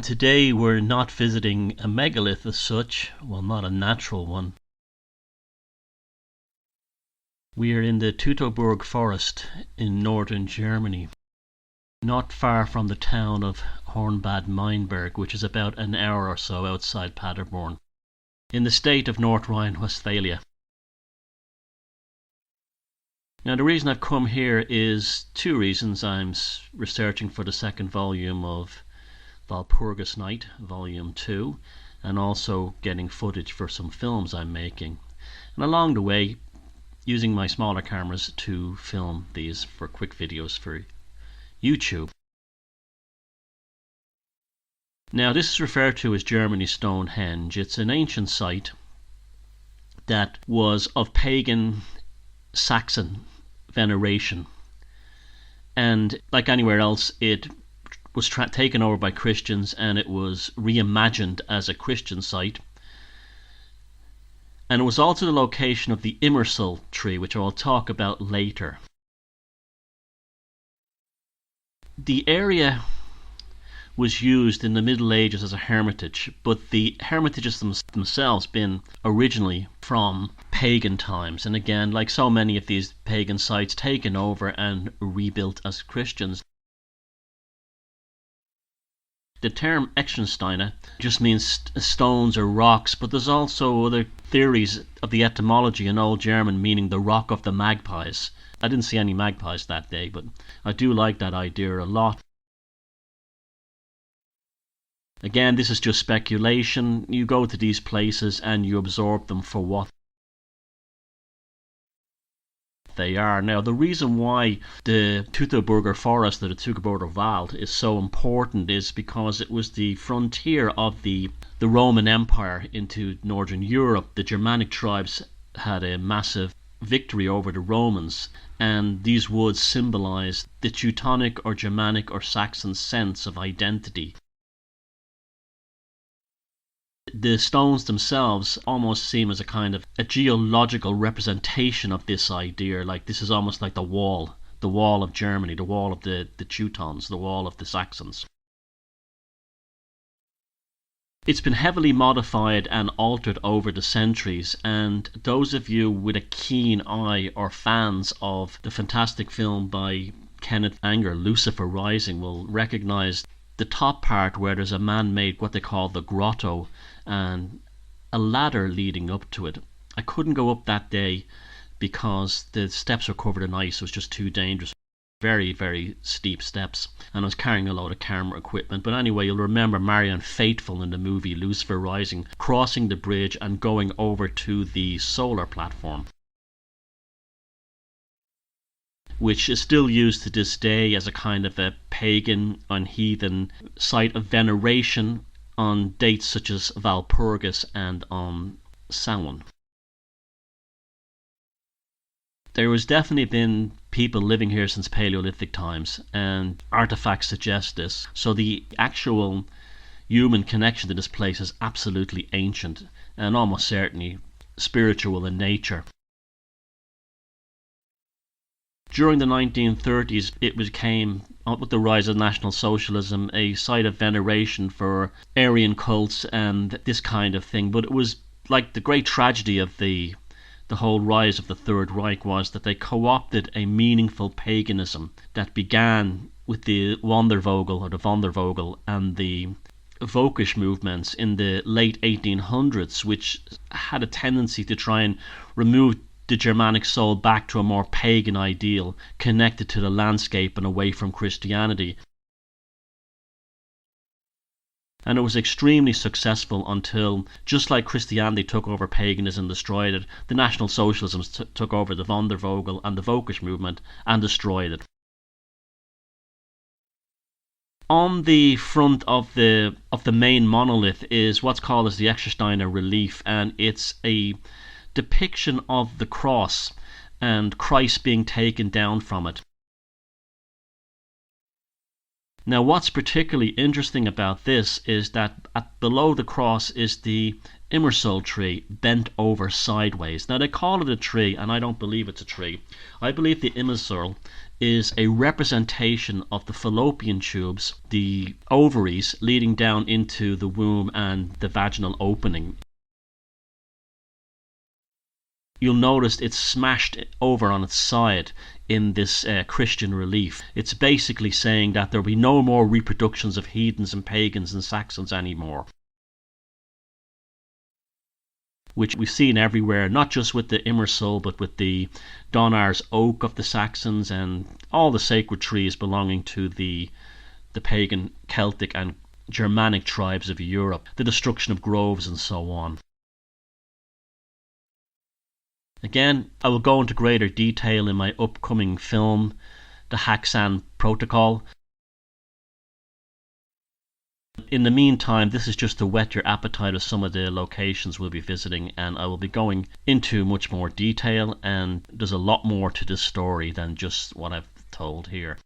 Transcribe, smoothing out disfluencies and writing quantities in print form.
today we're not visiting a megalith as such, well, not a natural one. We are in the Teutoburg forest in northern Germany, not far from the town of Hornbad Meinberg, which is about an hour or so outside Paderborn, in the state of North Rhine-Westphalia. Now, the reason I've come here is two reasons. I'm researching for the second volume of Walpurgis Night, Volume 2, and also getting footage for some films I'm making. And along the way, using my smaller cameras to film these for quick videos for YouTube. Now, this is referred to as Germany's Stonehenge. It's an ancient site that was of pagan Saxon veneration, and like anywhere else, it was taken over by Christians and it was reimagined as a Christian site. And it was also the location of the Immersal tree, which I'll talk about later. The area was used in the Middle Ages as a hermitage, but the hermitages themselves been originally from pagan times, and again, like so many of these pagan sites, taken over and rebuilt as Christians. The term Externsteine just means stones or rocks, but there's also other theories of the etymology in Old German meaning the rock of the magpies. I didn't see any magpies that day, but I do like that idea a lot. Again, this is just speculation. You go to these places and you absorb them for what they are. Now, the reason why the Teutoburger forest, or the Teutoburger Wald, is so important is because it was the frontier of the Roman Empire into Northern Europe. The Germanic tribes had a massive victory over the Romans, and these woods symbolized the Teutonic or Germanic or Saxon sense of identity. The stones themselves almost seem as a kind of a geological representation of this idea. Like, this is almost like the wall of Germany, the wall of the Teutons, the wall of the Saxons. It's been heavily modified and altered over the centuries, and those of you with a keen eye or fans of the fantastic film by Kenneth, Lucifer Rising, will recognize the top part where there's a man-made, what they call the grotto, and a ladder leading up to it. I couldn't go up that day because the steps were covered in ice. It was just too dangerous. Very, very steep steps, and I was carrying a load of camera equipment. But anyway, you'll remember Marianne Faithfull in the movie Lucifer Rising crossing the bridge and going over to the solar platform, which is still used to this day as a kind of a pagan and heathen site of veneration on dates such as Walpurgis and on Samhain. There has definitely been people living here since Paleolithic times, and artifacts suggest this. So the actual human connection to this place is absolutely ancient and almost certainly spiritual in nature. During the 1930s, it became, with the rise of National Socialism, a site of veneration for Aryan cults and this kind of thing. But it was like the great tragedy of the whole rise of the Third Reich was that they co-opted a meaningful paganism that began with the Wandervogel and the Völkisch movements in the late 1800s, which had a tendency to try and remove the Germanic soul back to a more pagan ideal connected to the landscape and away from Christianity. And it was extremely successful until, just like Christianity took over paganism and destroyed it, the National Socialisms took over the Wandervogel and the Völkisch movement and destroyed it. On the front of the main monolith is what's called as the Externsteine relief, and it's a depiction of the cross and Christ being taken down from it. Now, what's particularly interesting about this is that below the cross is the Immersol tree bent over sideways. Now they call it a tree, and I don't believe it's a tree. I believe the Immersol is a representation of the fallopian tubes, the ovaries leading down into the womb and the vaginal opening. You'll notice it's smashed over on its side in this Christian relief. It's basically saying that there'll be no more reproductions of heathens and pagans and Saxons anymore, which we've seen everywhere, not just with the Immersol, but with the Donar's oak of the Saxons and all the sacred trees belonging to the pagan, Celtic and Germanic tribes of Europe, the destruction of groves and so on. Again, I will go into greater detail in my upcoming film, The Haxan Protocol. In the meantime, this is just to whet your appetite of some of the locations we'll be visiting, and I will be going into much more detail, and there's a lot more to this story than just what I've told here.